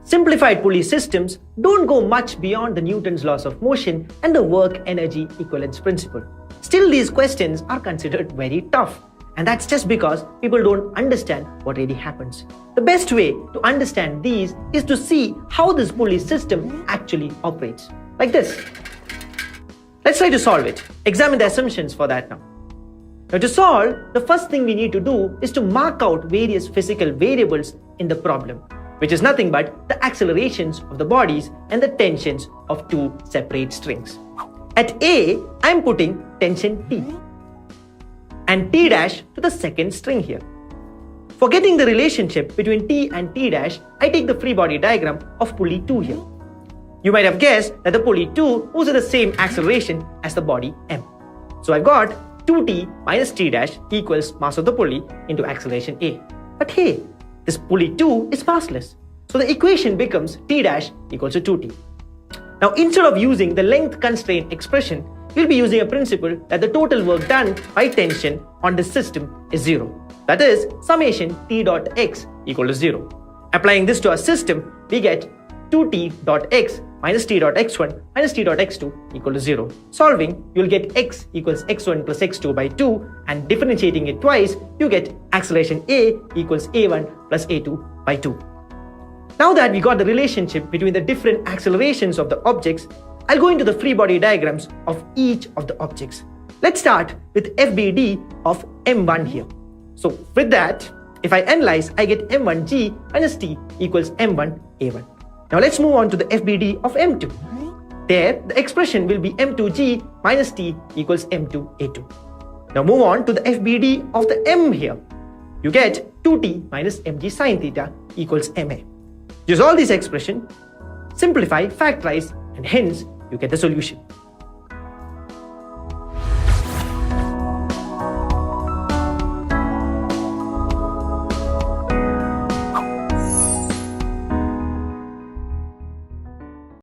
Simplified pulley systems don't go much beyond the Newton's laws of motion and the work-energy equivalence principle. Still, these questions are considered very tough. And that's just because people don't understand what really happens. The best way to understand these is to see how this pulley system actually operates. Like this. Let's try to solve it. Examine the assumptions for that now. Now to solve, the first thing we need to do is to mark out various physical variables in the problem, which is nothing but the accelerations of the bodies and the tensions of two separate strings. At A, I am putting tension T and T dash to the second string here. For getting the relationship between T and T dash, I take the free body diagram of pulley 2 here. You might have guessed that the pulley 2 moves at the same acceleration as the body M. So I've got 2T minus T dash equals mass of the pulley into acceleration A. But hey, this pulley 2 is massless. So the equation becomes T dash equals to 2T. Now instead of using the length constraint expression, we'll be using a principle that the total work done by tension on this system is 0. That is, summation T dot x equal to 0. Applying this to our system, we get 2T dot x minus T dot x1 minus T dot x2 equal to 0. Solving, you'll get x equals x1 plus x2 by 2, and differentiating it twice, you get acceleration A equals a1 plus a2 by 2. Now that we got the relationship between the different accelerations of the objects, I'll go into the free body diagrams of each of the objects. Let's start with FBD of M1 here. So with that, if I analyze, I get M1G minus T equals M1A1. Now let's move on to the FBD of M2. There, the expression will be M2G minus T equals M2A2. Now move on to the FBD of the M here. You get 2T minus mg sine theta equals MA. Use all these expressions, simplify, factorize, and hence you get the solution.